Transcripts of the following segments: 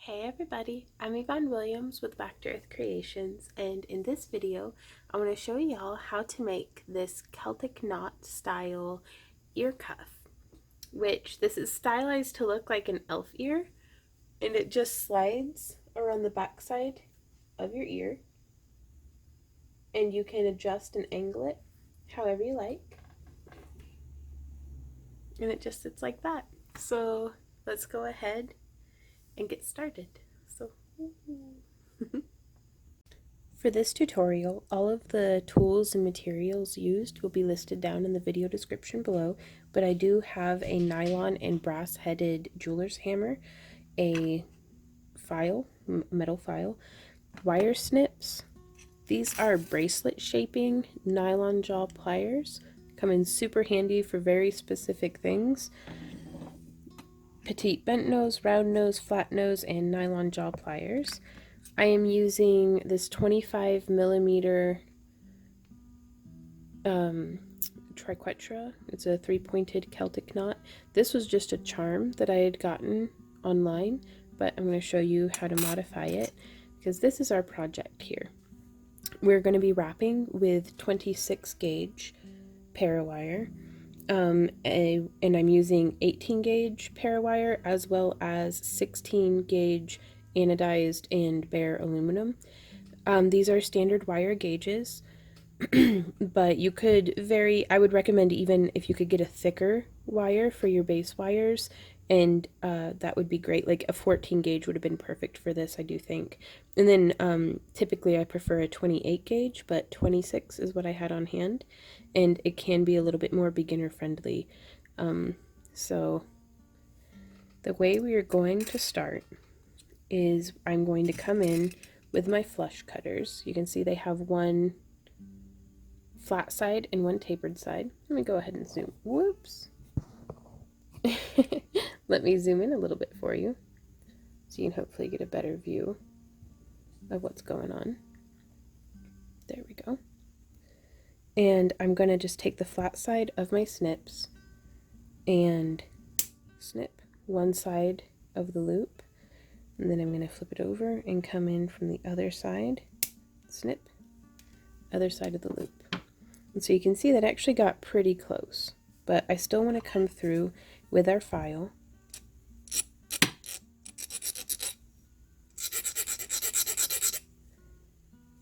Hey everybody, I'm Yvonne Williams with Back to Earth Creations, and in this video I want to show y'all how to make this Celtic knot style ear cuff, which this is stylized to look like an elf ear, and it just slides around the back side of your ear, and you can adjust and angle it however you like, and it just sits like that. So let's go ahead and get started. So for this tutorial, all of the tools and materials used will be listed down in the video description below, but I do have a nylon and brass headed jeweler's hammer, a file, metal file, wire snips. These are bracelet shaping nylon jaw pliers, come in super handy for very specific things. Petite bent nose, round nose, flat nose, and nylon jaw pliers. I am using this 25 millimeter triquetra. It's a 3-pointed Celtic knot. This was just a charm that I had gotten online, but I'm going to show you how to modify it because this is our project here. We're going to be wrapping with 26 gauge parawire. And I'm using 18 gauge parawire as well as 16 gauge anodized and bare aluminum. These are standard wire gauges, but you could I would recommend even if you could get a thicker wire for your base wires, and that would be great. Like a 14 gauge would have been perfect for this, I do think. And then typically I prefer a 28 gauge, but 26 is what I had on hand, and it can be a little bit more beginner friendly. So the way we are going to start is I'm going to come in with my flush cutters. You can see they have one flat side and one tapered side. Let me go ahead and zoom. Whoops. Let me zoom in a little bit for you so you can hopefully get a better view of what's going on. There we go. And I'm going to just take the flat side of my snips and snip one side of the loop, and then I'm going to flip it over and come in from the other side, snip, other side of the loop. And so you can see that actually got pretty close, but I still want to come through with our file.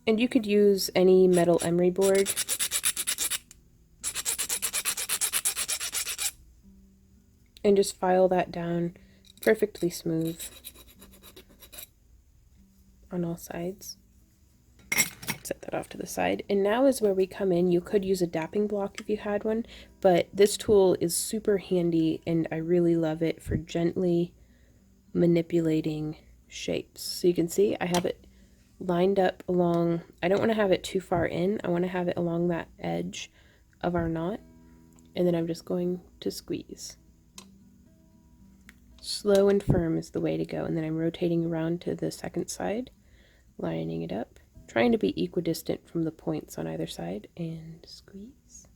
And you could use any metal emery board. And just file that down perfectly smooth on all sides. Set that off to the side. And now is where we come in. You could use a dapping block if you had one, but this tool is super handy and I really love it for gently manipulating shapes. So you can see I have it lined up along, I don't want to have it too far in, I want to have it along that edge of our knot, and then I'm just going to squeeze. Slow and firm is the way to go, and then I'm rotating around to the second side, lining it up, trying to be equidistant from the points on either side, and squeeze.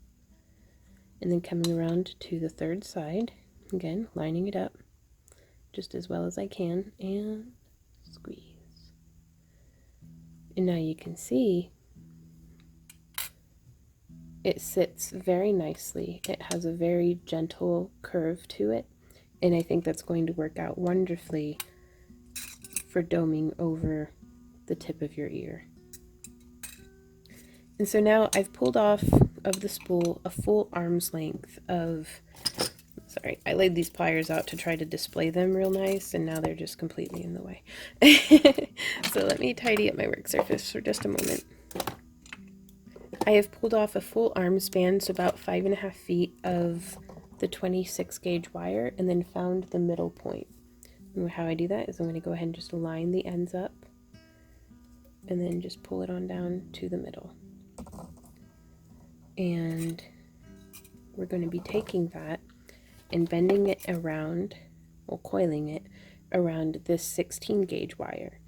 And then coming around to the third side, again, lining it up just as well as I can, and squeeze. And now you can see it sits very nicely. It has a very gentle curve to it, and I think that's going to work out wonderfully for doming over the tip of your ear. And so now I've pulled off of the spool a full arm's length of, sorry, I laid these pliers out to try to display them real nice, and now they're just completely in the way. So let me tidy up my work surface for just a moment. I have pulled off a full arm span, so about 5.5 feet of the 26 gauge wire, and then found the middle point. And how I do that is I'm going to go ahead and just line the ends up and then just pull it on down to the middle. And we're going to be taking that and bending it around, or coiling it around this 16 gauge wire,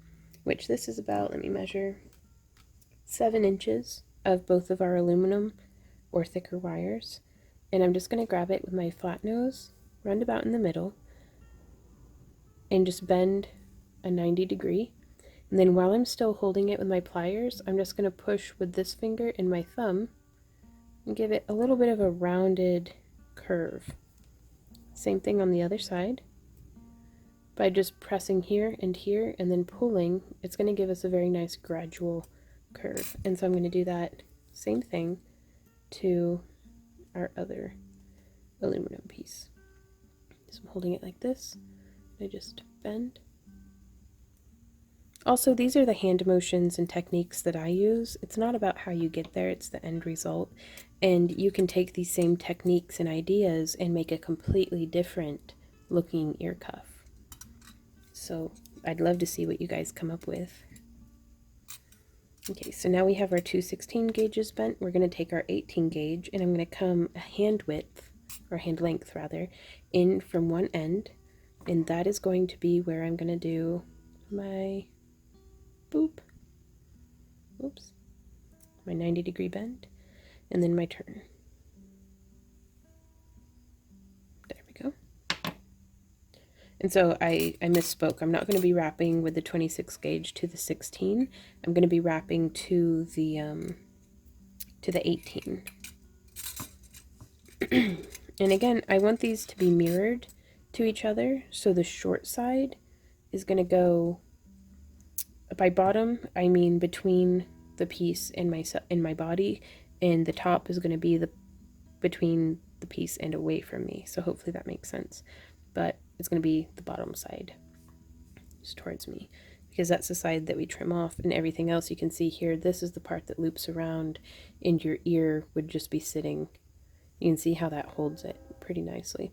which this is about, let me measure, 7 inches of both of our aluminum or thicker wires. And I'm just going to grab it with my flat nose, round about in the middle, and just bend a 90 degree. And then while I'm still holding it with my pliers, I'm just going to push with this finger and my thumb and give it a little bit of a rounded curve. Same thing on the other side. By just pressing here and then pulling, it's going to give us a very nice gradual curve. And so I'm going to do that same thing to our other aluminum piece. So I'm holding it like this. I just bend. Also, these are the hand motions and techniques that I use. It's not about how you get there, it's the end result. And you can take these same techniques and ideas and make a completely different looking ear cuff. So I'd love to see what you guys come up with. Okay, so now we have our two 16 gauges bent. We're going to take our 18 gauge and I'm going to come a hand width, or hand length rather, in from one end. And that is going to be where I'm going to do my my 90 degree bend, and then my turn. There we go. And so I misspoke. I'm not going to be wrapping with the 26 gauge to the 16. I'm going to be wrapping to the 18. And again, I want these to be mirrored to each other. So the short side is going to go, by bottom, I mean between the piece and my body, and the top is going to be between the piece and away from me. So hopefully that makes sense. But it's going to be the bottom side, just towards me, because that's the side that we trim off, and everything else you can see here, this is the part that loops around, and your ear would just be sitting. You can see how that holds it pretty nicely.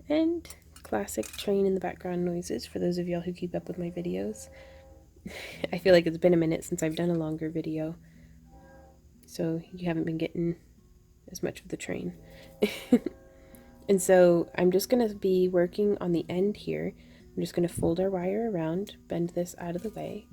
And classic train in the background noises for those of y'all who keep up with my videos. I feel like it's been a minute since I've done a longer video, so you haven't been getting as much of the train. And so I'm just going to be working on the end here. I'm just going to fold our wire around, bend this out of the way,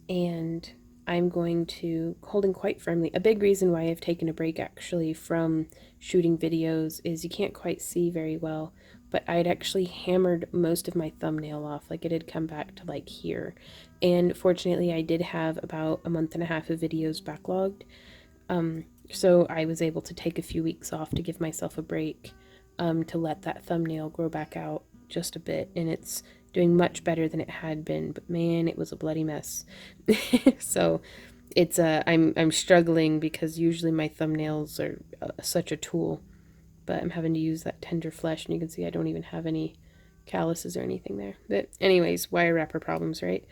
and I'm going to, holding quite firmly, a big reason why I've taken a break actually from shooting videos is you can't quite see very well, but I had actually hammered most of my thumbnail off, like it had come back to like here. And fortunately I did have about a month and a half of videos backlogged, so I was able to take a few weeks off to give myself a break, to let that thumbnail grow back out just a bit, and it's doing much better than it had been, but man, it was a bloody mess. So it's I'm struggling because usually my thumbnails are such a tool, but I'm having to use that tender flesh, and you can see I don't even have any calluses or anything there. But anyways, wire wrapper problems, right?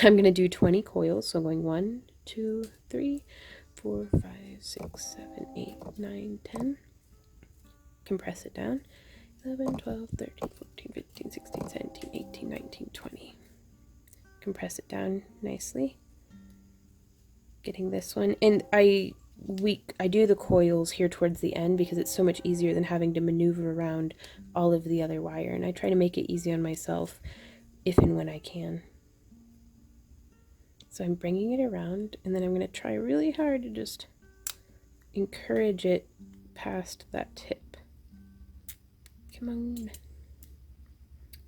I'm gonna do 20 coils, so I'm going 1 2 3 4 5 6 7 8 9 10. Compress it down. 11, 12, 13, 14, 15, 16, 17, 18, 19, 20. Compress it down nicely. Getting this one. And I do the coils here towards the end because it's so much easier than having to maneuver around all of the other wire. And I try to make it easy on myself if and when I can. So I'm bringing it around, and then I'm going to try really hard to just encourage it past that tip. Come on.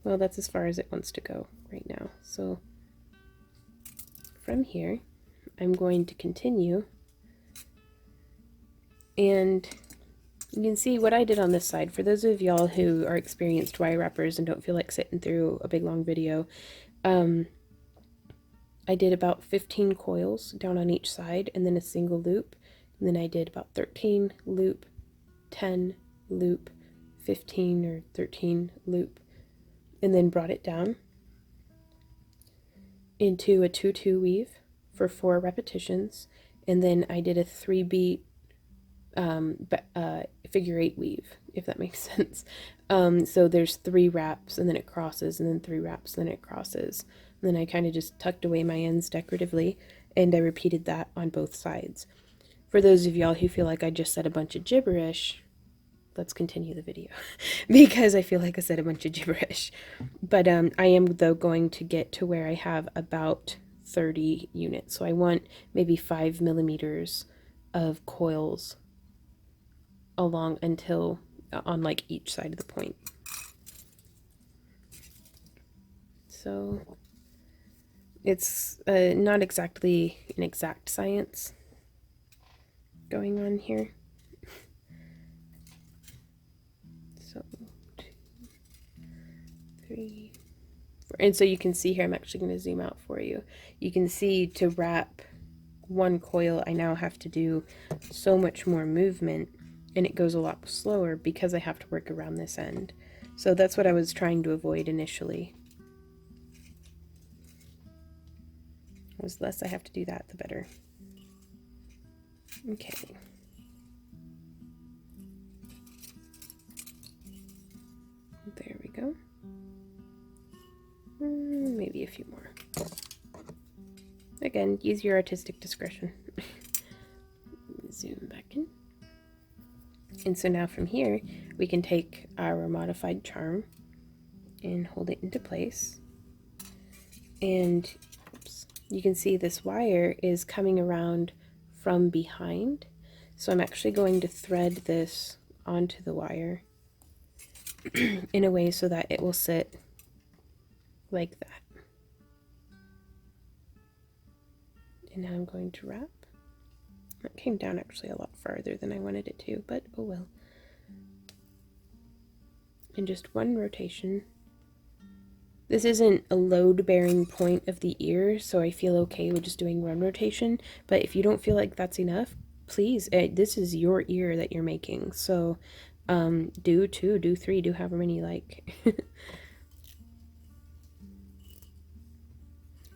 Well, that's as far as it wants to go right now. So from here, I'm going to continue. And you can see what I did on this side. For those of y'all who are experienced wire wrappers and don't feel like sitting through a big long video, I did about 15 coils down on each side and then a single loop. And then I did about 13 loop, 10 loop, 15 or 13 loop, and then brought it down into a 2-2 weave for 4 repetitions, and then I did a 3-beat figure 8 weave, if that makes sense. So there's 3 wraps and then it crosses, and then 3 wraps and then it crosses, and then I kind of just tucked away my ends decoratively, and I repeated that on both sides. For those of y'all who feel like I just said a bunch of gibberish, let's continue the video because I feel like I said a bunch of gibberish. But I am though going to get to where I have about 30 units. So I want maybe 5 millimeters of coils along until on like each side of the point. So it's not exactly an exact science going on here. So 2, 3, 4. And so you can see here, I'm actually going to zoom out for you. You can see to wrap one coil, I now have to do so much more movement, and it goes a lot slower because I have to work around this end. So that's what I was trying to avoid initially. The less I have to do that, the better. Okay. There we go. Maybe a few more. Again, use your artistic discretion. Zoom back in. And so now from here, we can take our modified charm and hold it into place. And oops, you can see this wire is coming around from behind. So I'm actually going to thread this onto the wire in a way so that it will sit like that. And now I'm going to wrap. That came down actually a lot farther than I wanted it to, but oh well. In just one rotation. This isn't a load-bearing point of the ear, so I feel okay with just doing one rotation, but if you don't feel like that's enough, please, this is your ear that you're making, so do 2, do 3, do however many you like.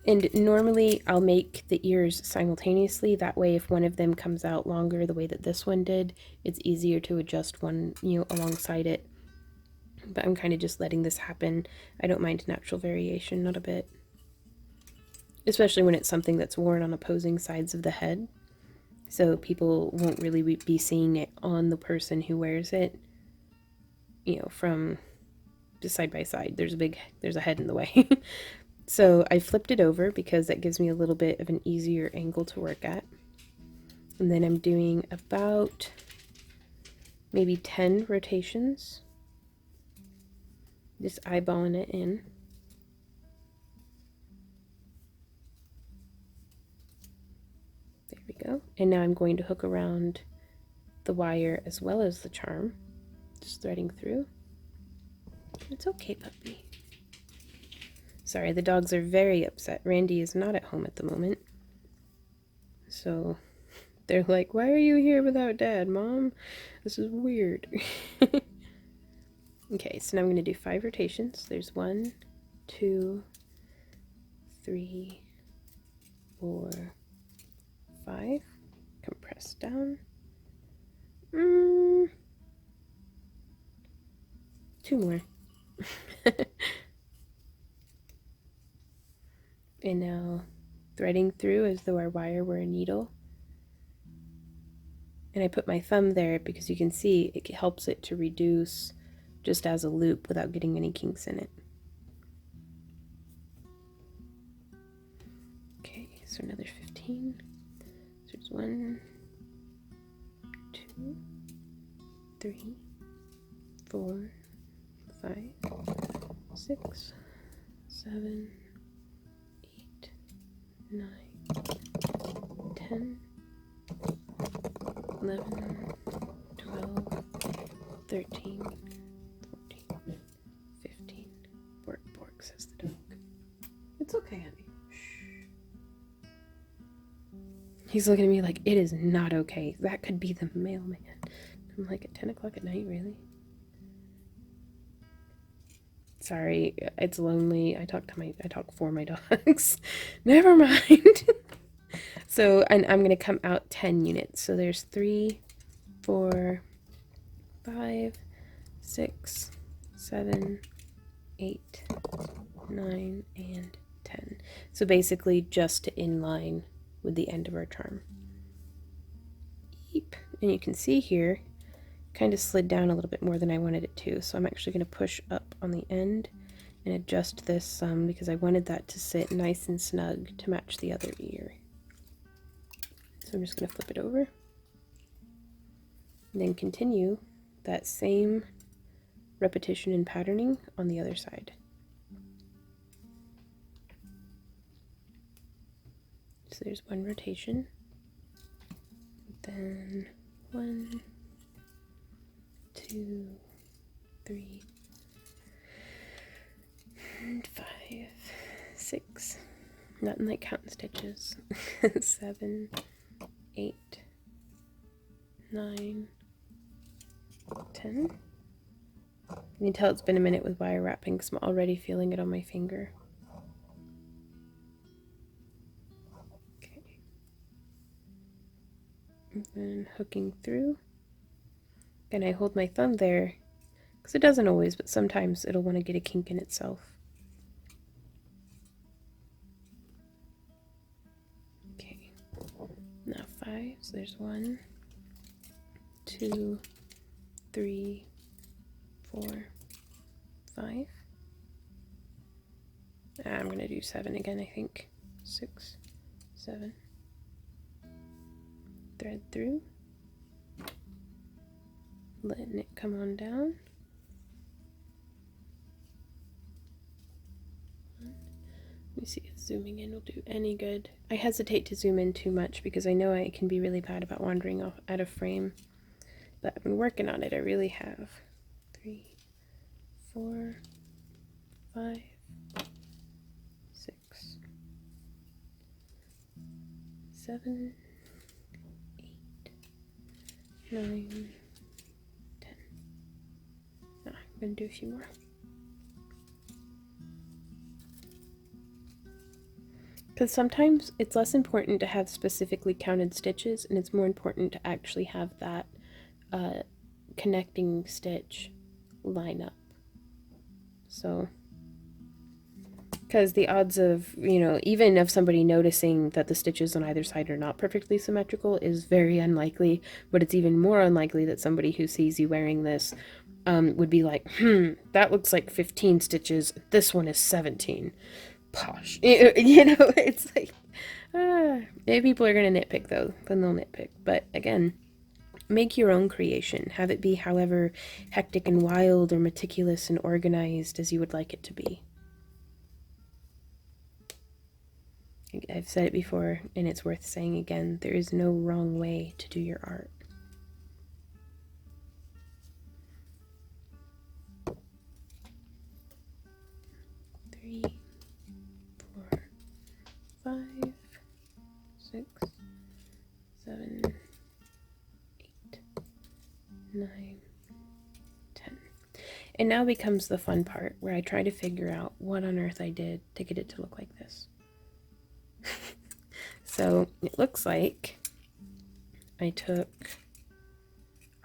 And normally I'll make the ears simultaneously, that way if one of them comes out longer the way that this one did, it's easier to adjust one, alongside it. But I'm kind of just letting this happen. I don't mind natural variation, not a bit. Especially when it's something that's worn on opposing sides of the head. So people won't really be seeing it on the person who wears it, from just side by side. There's a head in the way. So I flipped it over because that gives me a little bit of an easier angle to work at. And then I'm doing about maybe 10 rotations. Just eyeballing it in. There we go. And now I'm going to hook around the wire as well as the charm. Just threading through. It's okay, puppy. Sorry, the dogs are very upset. Randy is not at home at the moment. So they're like, why are you here without Dad, Mom? This is weird. Okay, so now I'm going to do 5 rotations. There's 1, 2, 3, 4, 5. Compress down. 2 more. And now threading through as though our wire were a needle. And I put my thumb there because you can see it helps it to reduce just as a loop without getting any kinks in it. Okay, so another 15. So there's 1, 2, 3, 4, 5, 6, 7, 8, 9, 10, 11, 12, 13, 14, 15. Bork, bork, says the dog. It's okay, honey. Shh. He's looking at me like, it is not okay. That could be the mailman. I'm like, at 10 o'clock at night, really? Sorry, it's lonely. I talk for my dogs. Never mind. So, and I'm going to come out 10 units. So there's 3, 4, 5, 6, 7, 8, 9, and 10. So basically just to inline with the end of our charm. Eep. And you can see here, kind of slid down a little bit more than I wanted it to. So I'm actually going to push up on the end and adjust this some because I wanted that to sit nice and snug to match the other ear. So I'm just going to flip it over and then continue that same repetition and patterning on the other side. So there's one rotation, then 1, 2, 3, and 5, 6, nothing like counting stitches, 7, 8, 9, 10. You can tell it's been a minute with wire wrapping because I'm already feeling it on my finger. Okay. And then hooking through. And I hold my thumb there because it doesn't always, but sometimes it'll want to get a kink in itself. Okay. Now 5. So there's 1, 2, 3, 4, 5. I'm going to do 7 again, I think. 6, 7. Thread through. Letting it come on down. Let me see if zooming in will do any good. I hesitate to zoom in too much because I know I can be really bad about wandering off out of frame. But I've been working on it, I really have. 3, 4, 5, 6, 7, 8, 9, 10. I'm going to do a few more. Because sometimes it's less important to have specifically counted stitches, and it's more important to actually have that connecting stitch line up. So, because the odds of, you know, even of somebody noticing that the stitches on either side are not perfectly symmetrical is very unlikely, but it's even more unlikely that somebody who sees you wearing this would be like, that looks like 15 stitches, this one is 17. Posh. You know, it's like, maybe people are going to nitpick though, then they'll nitpick. But again, make your own creation. Have it be however hectic and wild or meticulous and organized as you would like it to be. I've said it before, and it's worth saying again, there is no wrong way to do your art. Three, 4, 5, 6, 7, 8, 9, 10. And now becomes the fun part where I try to figure out what on earth I did to get it to look like this. So it looks like I took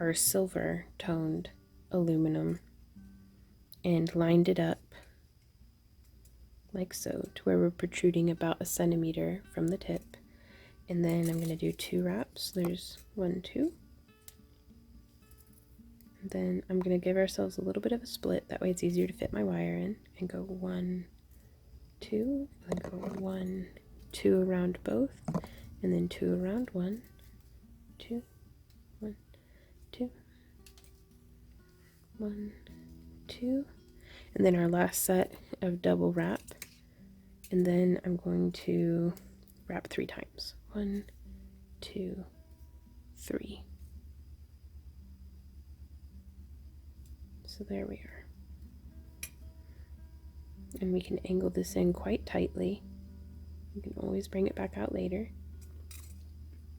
our silver toned aluminum and lined it up like so to where we're protruding about 1 centimeter from the tip. And then I'm going to do 2 wraps. There's 1, 2. And then I'm going to give ourselves a little bit of a split. That way it's easier to fit my wire in. And go 1, 2. And then go 1, 2 around both. And then 2 around 1, 2, 1, 2, 1, 2. And then our last set of double wrap. And then I'm going to wrap 3 times. 1, 2, 3. So there we are. And we can angle this in quite tightly. You can always bring it back out later.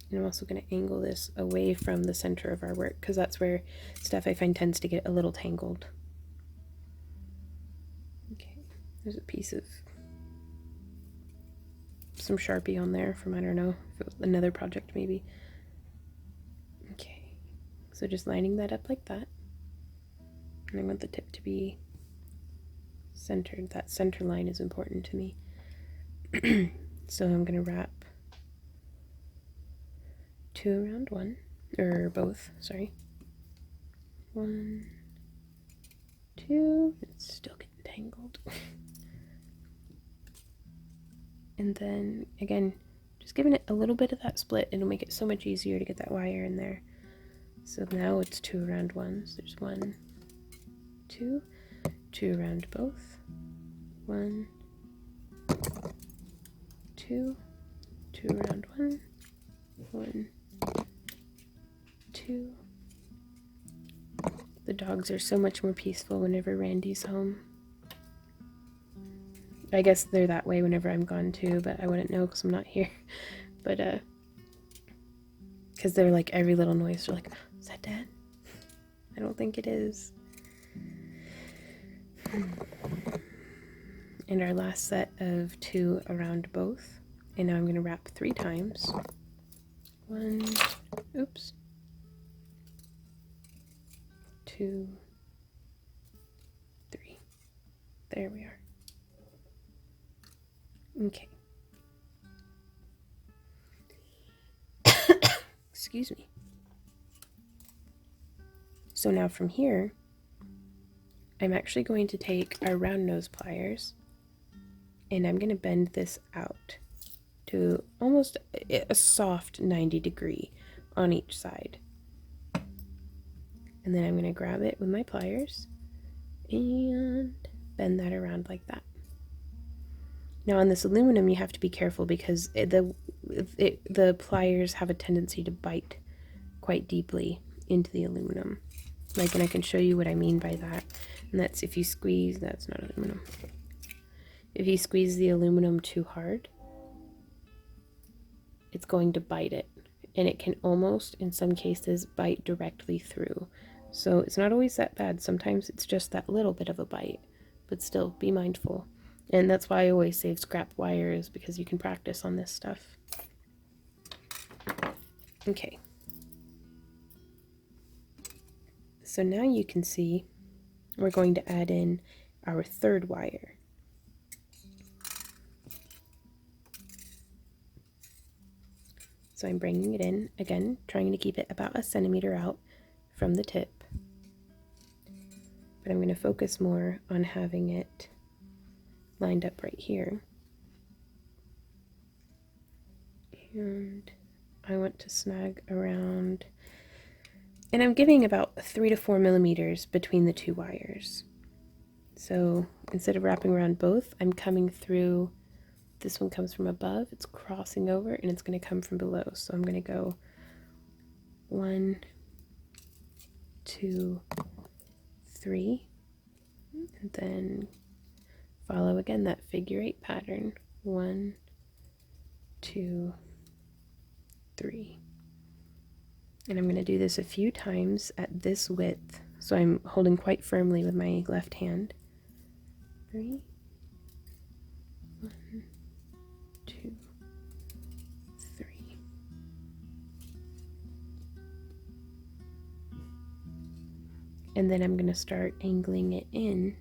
And I'm also going to angle this away from the center of our work because that's where stuff I find tends to get a little tangled. Okay, there's a piece of some Sharpie on there from, I don't know, if it was another project maybe. Okay, so just lining that up like that. And I want the tip to be centered. That center line is important to me. So I'm going to wrap 2 around 1, or both, sorry. 1, 2, it's still getting tangled. And then, again, just giving it a little bit of that split, it'll make it so much easier to get that wire in there. So now it's 2 around 1, so there's 1, 2, 2 around both, 1, 2, two around one, one, two. The dogs are so much more peaceful whenever Randy's home. I guess they're that way whenever I'm gone too, but I wouldn't know because I'm not here. But, because they're like every little noise, they're like, is that Dad? I don't think it is. And our last set of 2 around both. And now I'm going to wrap 3 times. 1, oops. 2, 3. There we are. Okay. Excuse me. So now from here, I'm actually going to take our round nose pliers and I'm going to bend this out to almost a soft 90-degree on each side. And then I'm going to grab it with my pliers and bend that around like that. Now on this aluminum you have to be careful because the pliers have a tendency to bite quite deeply into the aluminum. Like, and I can show you what I mean by that. And that's if you squeeze, that's not aluminum. If you squeeze the aluminum too hard, it's going to bite it. And it can almost, in some cases, bite directly through. So it's not always that bad. Sometimes it's just that little bit of a bite. But still, be mindful. And that's why I always save scrap wires, because you can practice on this stuff. Okay. So now you can see we're going to add in our 3rd wire. So I'm bringing it in, again, trying to keep it about 1 centimeter out from the tip. But I'm going to focus more on having it lined up right here. And I want to snag around, and I'm giving about 3 to 4 millimeters between the 2 wires. So instead of wrapping around both, I'm coming through, this one comes from above, it's crossing over, and it's going to come from below. So I'm going to go 1, 2, 3, and then follow again that figure 8 pattern. 1, 2, 3. And I'm going to do this a few times at this width. So I'm holding quite firmly with my left hand. 3, 1, 2, 3. And then I'm going to start angling it in.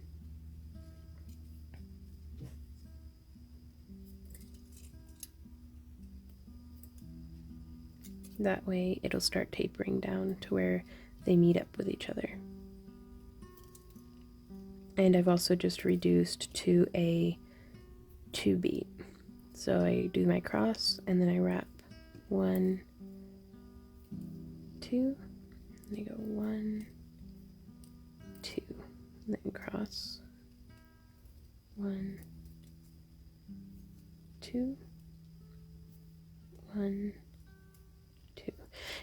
That way it'll start tapering down to where they meet up with each other. And I've also just reduced to a 2 beat. So I do my cross and then I wrap 1, 2, and I go 1, 2, and then cross 1, 2, 1, 2.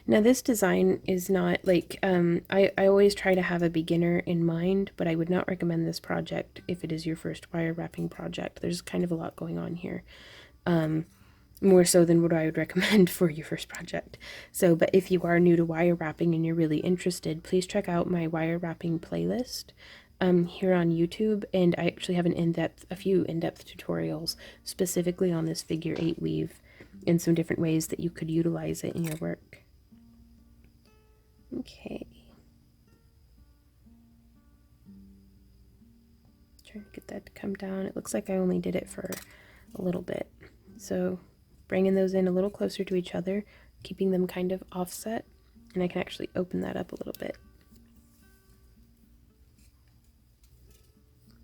Now this design is not like, I always try to have a beginner in mind, but I would not recommend this project if it is your first wire wrapping project. There's kind of a lot going on here. More so than what I would recommend for your first project. So, but if you are new to wire wrapping and you're really interested, please check out my wire wrapping playlist here on YouTube. And I actually have a few in-depth tutorials specifically on this figure 8 weave and some different ways that you could utilize it in your work. Okay. Trying to get that to come down. It looks like I only did it for a little bit. So bringing those in a little closer to each other, keeping them kind of offset, and I can actually open that up a little bit.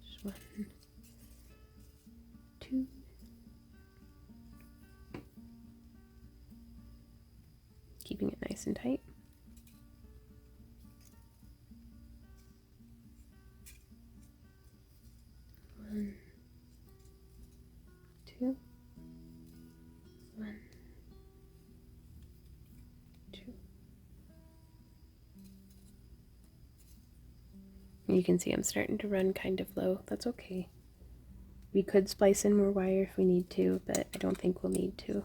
Just 1, 2. Keeping it nice and tight. 1, 2, 1, You can see I'm starting to run kind of low. That's okay. We could splice in more wire if we need to, but I don't think we'll need to.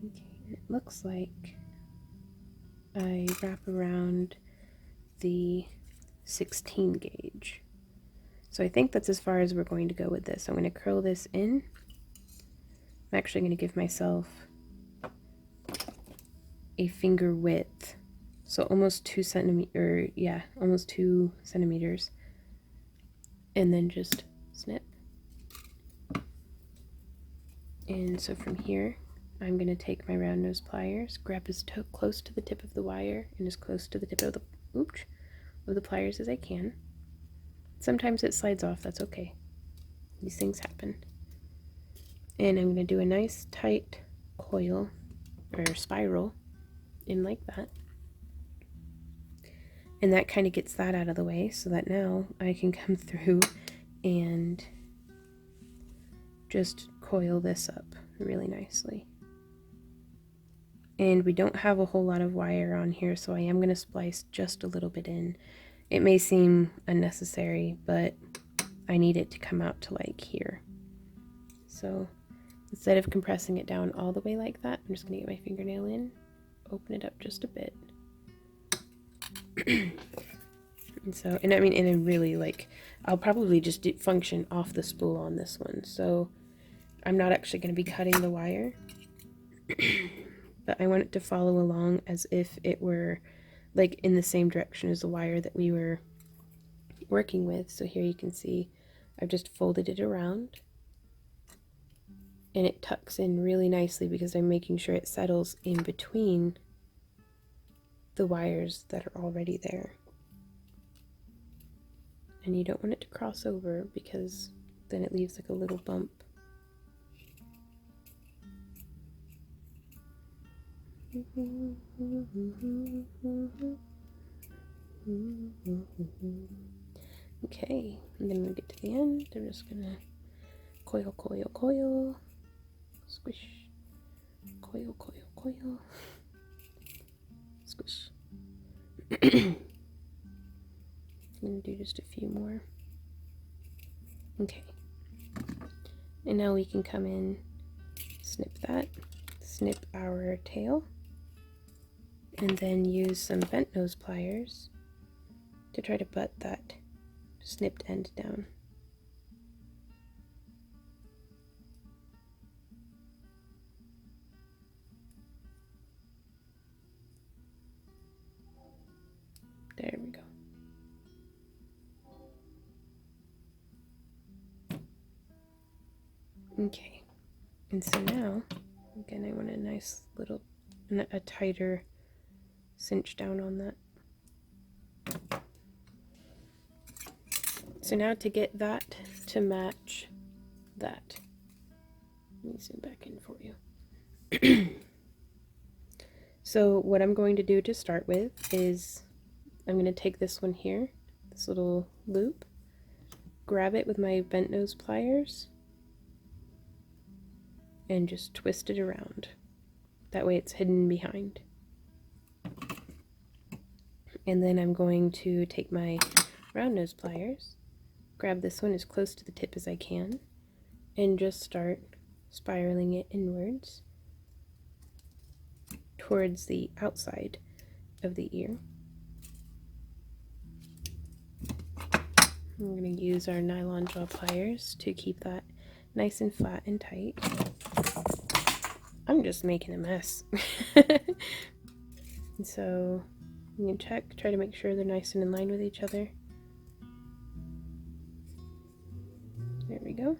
Okay, it looks like I wrap around the 16 gauge. So I think that's as far as we're going to go with this. I'm going to curl this in. I'm actually going to give myself a finger width. So almost 2 centimeters, yeah, almost 2 centimeters. And then just snip. And so from here, I'm going to take my round nose pliers, grab as close to the tip of the wire and as close to the tip of the pliers as I can. Sometimes it slides off, that's okay. These things happen. And I'm going to do a nice tight coil or spiral in like that. And that kind of gets that out of the way so that now I can come through and just coil this up really nicely. And we don't have a whole lot of wire on here, so I am going to splice just a little bit in. It may seem unnecessary, but I need it to come out to like here. So instead of compressing it down all the way like that, I'm just going to get my fingernail in, open it up just a bit. And I mean, and I really like, I'll probably just function off the spool on this one. So I'm not actually going to be cutting the wire, but I want it to follow along as if it were like in the same direction as the wire that we were working with. So here you can see I've just folded it around and it tucks in really nicely because I'm making sure it settles in between the wires that are already there. And you don't want it to cross over because then it leaves like a little bump. Okay, and then when we get to the end, I'm just gonna coil, coil, coil, squish, coil, coil, coil, squish. I'm gonna do just a few more. Okay, and now we can come in, snip that, snip our tail, and then use some bent nose pliers to try to butt that snipped end down. There we go. Okay, and so now, again, I want a nice little, a tighter cinch down on that. So now to get that to match that, let me zoom back in for you. So what I'm going to do to start with is I'm going to take this one here, this little loop, grab it with my bent nose pliers, and just twist it around. That way it's hidden behind. And then I'm going to take my round nose pliers, grab this one as close to the tip as I can, and just start spiraling it inwards towards the outside of the ear. I'm going to use our nylon jaw pliers to keep that nice and flat and tight. I'm just making a mess. And so you can check, try to make sure they're nice and in line with each other. There we go.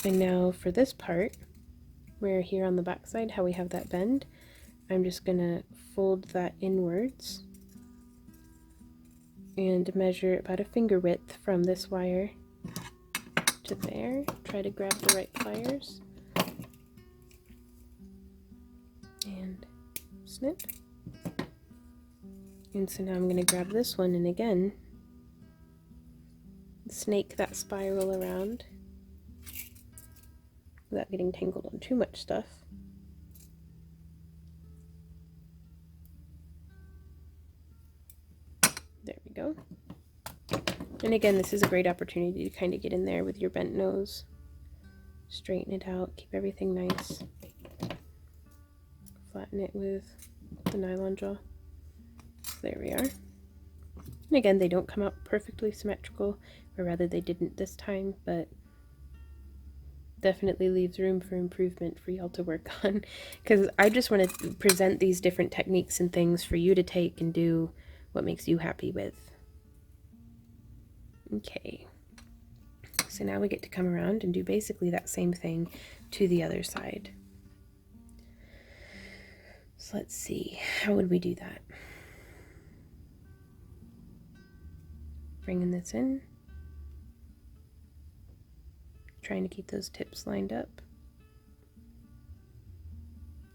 And now for this part, where here on the back side, how we have that bend, I'm just going to fold that inwards and measure about a finger width from this wire to there. Try to grab the right pliers and snip. And so now I'm going to grab this one and again snake that spiral around without getting tangled on too much stuff. go. And again, this is a great opportunity to kind of get in there with your bent nose. Straighten it out, keep everything nice. Flatten it with the nylon jaw. There we are. And again, they don't come out perfectly symmetrical, or rather they didn't this time, but definitely leaves room for improvement for y'all to work on, because I just want to present these different techniques and things for you to take and do what makes you happy with. Okay, so now we get to come around and do basically that same thing to the other side. So let's see, how would we do that? Bringing this in, trying to keep those tips lined up.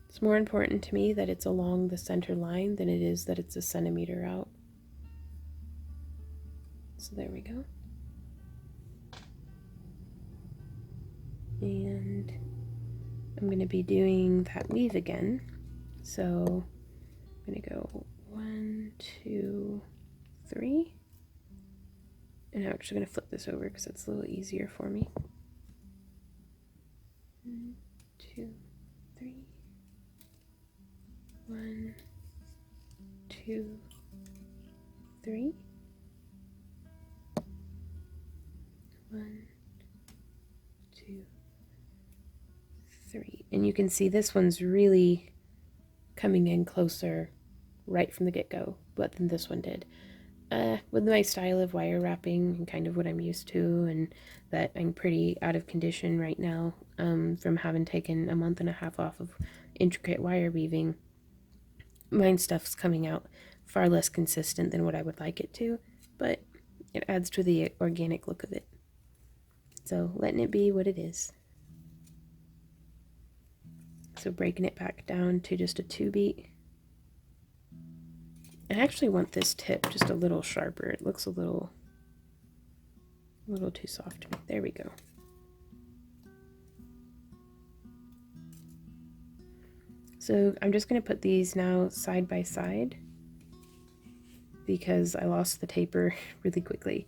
It's more important to me that it's along the center line than it is that it's a centimeter out. So there we go. And I'm going to be doing that weave again. So I'm going to go 1, 2, 3. And I'm actually going to flip this over because it's a little easier for me. 1, 2, 3. 1, 2, 3. 1, 2, 3. And you can see this one's really coming in closer right from the get-go, but than this one did. With my style of wire wrapping and kind of what I'm used to, and that I'm pretty out of condition right now from having taken a month and a half off of intricate wire weaving, my stuff's coming out far less consistent than what I would like it to, but it adds to the organic look of it. So letting it be what it is. So breaking it back down to just a 2-beat. I actually want this tip just a little sharper. It looks a little too soft to me. There we go. So I'm just going to put these now side by side because I lost the taper really quickly.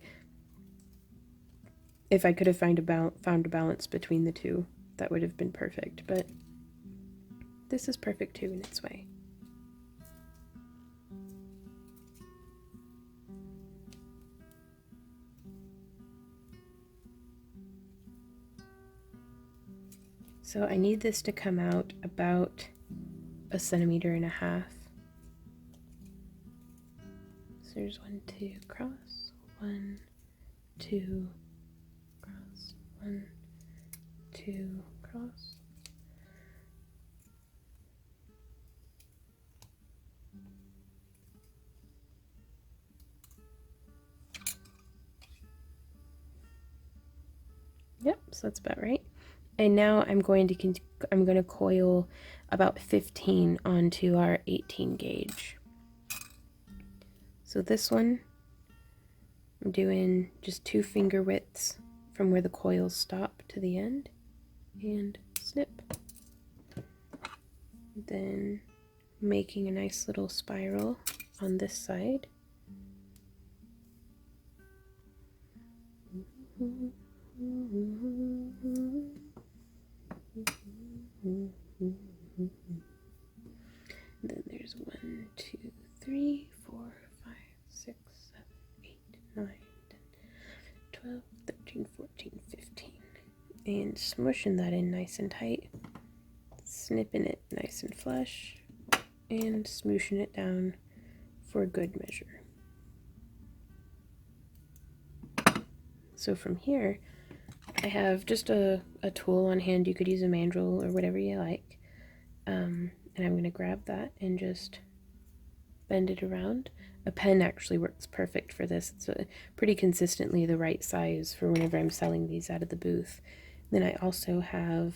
If I could have found a balance between the two, that would have been perfect, but this is perfect too in its way. So I need this to come out about 1.5 centimeters. So there's 1, 2, cross, 1, 2, cross, 1, 2, cross. Yep, so that's about right. And now I'm going to coil about 15 onto our 18 gauge. So this one, I'm doing just 2 finger widths from where the coils stop to the end, and snip. Then making a nice little spiral on this side. Then there's 1, 2, 3, 4, 5, 6, 7, 8, 9, 10, 12, 13, 14, 15. And smushing that in nice and tight. Snipping it nice and flush. And smooshing it down for a good measure. So from here, I have just a tool on hand. You could use a mandrel or whatever you like. And I'm going to grab that and just bend it around. A pen actually works perfect for this. It's pretty consistently the right size for whenever I'm selling these out of the booth. Then I also have,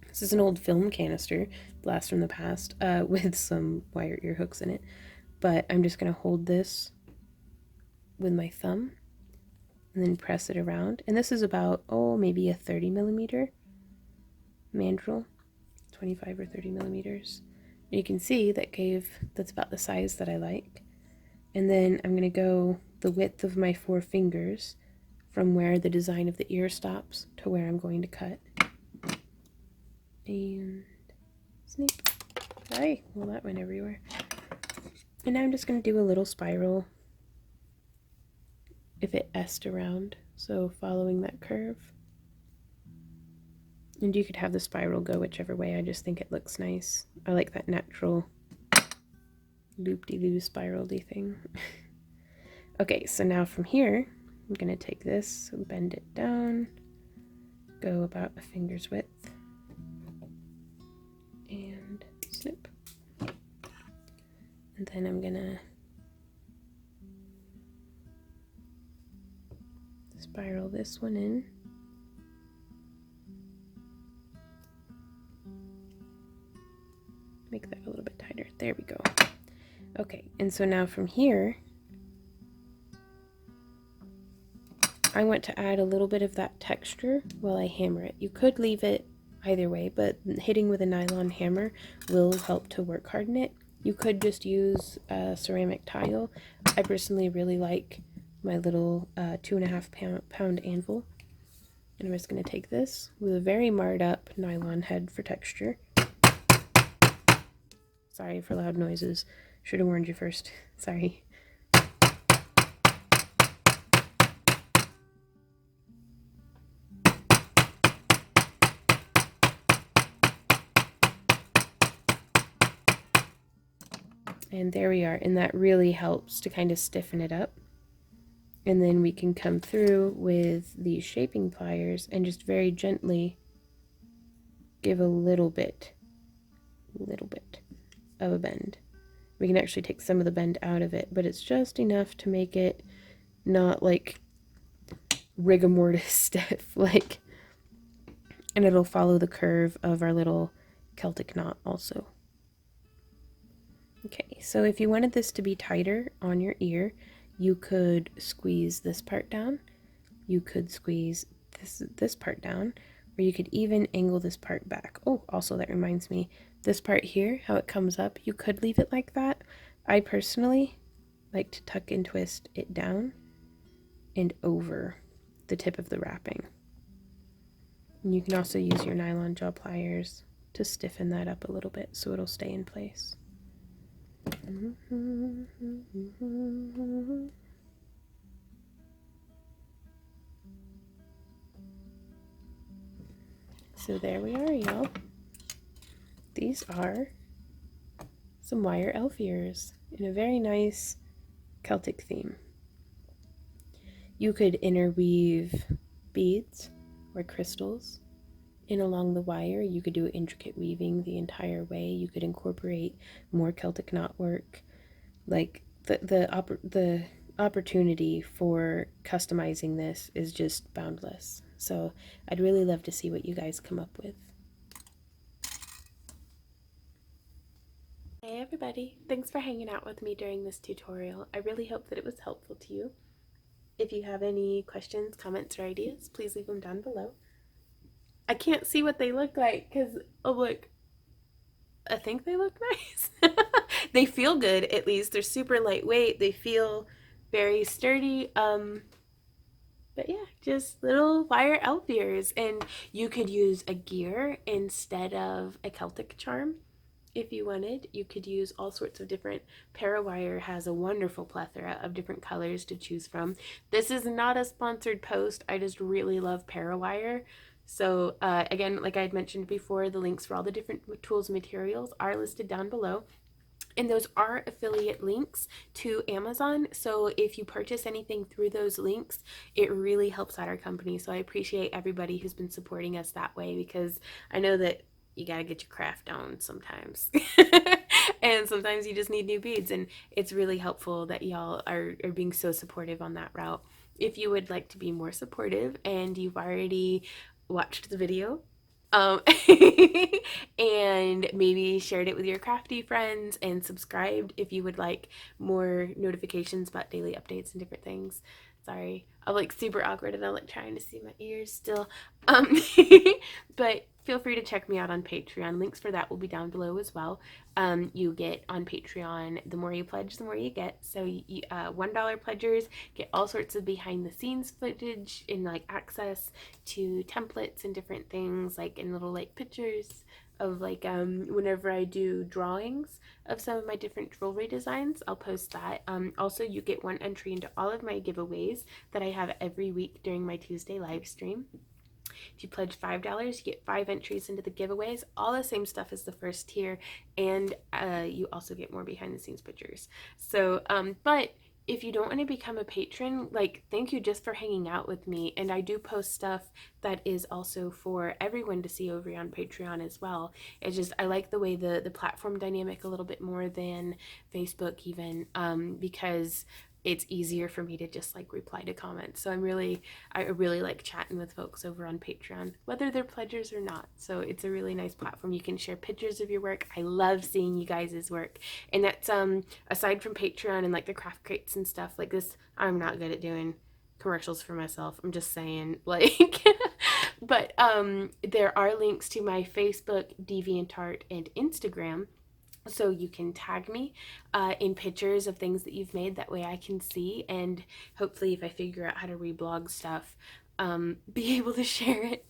this is an old film canister, blast from the past, with some wire ear hooks in it. But I'm just going to hold this with my thumb and then press it around. And this is about, maybe a 30 millimeter mandrel. 25 or 30 millimeters. And you can see that's about the size that I like. And then I'm going to go the width of my 4 fingers from where the design of the ear stops to where I'm going to cut. And snip. Sorry, well that went everywhere. And now I'm just going to do a little spiral if it S-ed around, so following that curve. And you could have the spiral go whichever way, I just think it looks nice. I like that natural loop-de-loo spiral-y thing. Okay, so now from here, I'm going to take this, bend it down, go about a finger's width, and snip. And then I'm going to spiral this one in. Make that a little bit tighter. There we go. Okay, and so now from here, I want to add a little bit of that texture while I hammer it. You could leave it either way, but hitting with a nylon hammer will help to work harden it. You could just use a ceramic tile. I personally really like my little 2.5 pound anvil. And I'm just going to take this with a very marred up nylon head for texture. Sorry for loud noises. Should have warned you first. Sorry. And there we are, and that really helps to kind of stiffen it up. And then we can come through with these shaping pliers and just very gently give a little bit of a bend. We can actually take some of the bend out of it, but it's just enough to make it not like rigor mortis stiff, like, and it'll follow the curve of our little Celtic knot also. Okay, so if you wanted this to be tighter on your ear, you could squeeze this part down, you could squeeze this part down, or you could even angle this part back. Oh, also that reminds me, this part here, how it comes up, you could leave it like that. I personally like to tuck and twist it down and over the tip of the wrapping. And you can also use your nylon jaw pliers to stiffen that up a little bit so it'll stay in place. So there we are, y'all. These are some wire elf ears in a very nice Celtic theme. You could interweave beads or crystals in along the wire. You could do intricate weaving the entire way. You could incorporate more Celtic knot work. Like the opportunity for customizing this is just boundless. So I'd really love to see what you guys come up with. Hey everybody, thanks for hanging out with me during this tutorial. I really hope that it was helpful to you. If you have any questions, comments, or ideas, please leave them down below. I can't see what they look like because, oh look, I think they look nice. They feel good, at least. They're super lightweight. They feel very sturdy. But yeah, just little wire elf ears. And you could use a gear instead of a Celtic charm. If you wanted, you could use all sorts of different. Parawire has a wonderful plethora of different colors to choose from. This is not a sponsored post. I just really love Parawire. So again, like I had mentioned before, the links for all the different tools and materials are listed down below. And those are affiliate links to Amazon. So if you purchase anything through those links, it really helps out our company. So I appreciate everybody who's been supporting us that way, because I know that you got to get your craft down sometimes. And sometimes you just need new beads. And it's really helpful that y'all are being so supportive on that route. If you would like to be more supportive and you've already watched the video, and maybe shared it with your crafty friends and subscribed if you would like more notifications about daily updates and different things. Sorry, I'm like super awkward and I'm like trying to see my ears still. But feel free to check me out on Patreon. Links for that will be down below as well. You get on Patreon, the more you pledge, the more you get. So $1 pledgers get all sorts of behind the scenes footage and like access to templates and different things, like in little like pictures of like whenever I do drawings of some of my different jewelry designs, I'll post that. Also, you get one entry into all of my giveaways that I have every week during my Tuesday live stream. If you pledge $5, you get 5 entries into the giveaways. All the same stuff as the first tier, and you also get more behind the scenes pictures. So, but if you don't want to become a patron, like, thank you just for hanging out with me. And I do post stuff that is also for everyone to see over on Patreon as well. It's just, I like the way the platform dynamic a little bit more than Facebook even, because it's easier for me to just like reply to comments. So I really like chatting with folks over on Patreon, whether they're pledgers or not. So it's a really nice platform. You can share pictures of your work. I love seeing you guys' work. And that's aside from Patreon and like the craft crates and stuff like this, I'm not good at doing commercials for myself. I'm just saying, like but there are links to my Facebook, DeviantArt, and Instagram, so you can tag me in pictures of things that you've made. That way I can see, and hopefully if I figure out how to reblog stuff, be able to share it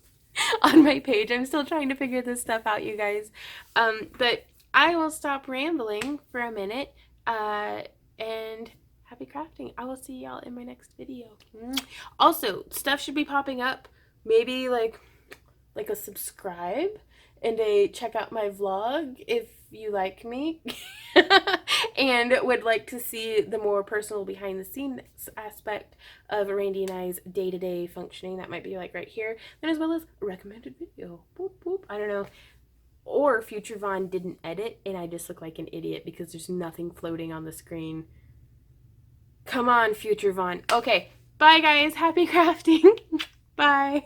on my page. I'm still trying to figure this stuff out, you guys. But I will stop rambling for a minute, and happy crafting. I will see y'all in my next video. Also, stuff should be popping up, maybe like a subscribe and a check out my vlog if you like me and would like to see the more personal behind the scenes aspect of Randy and I's day-to-day functioning. That might be like right here, and as well as a recommended video. Boop, boop. I don't know. Or Future Vaughn didn't edit and I just look like an idiot because there's nothing floating on the screen. Come on, Future Vaughn. Okay, bye guys. Happy crafting. Bye.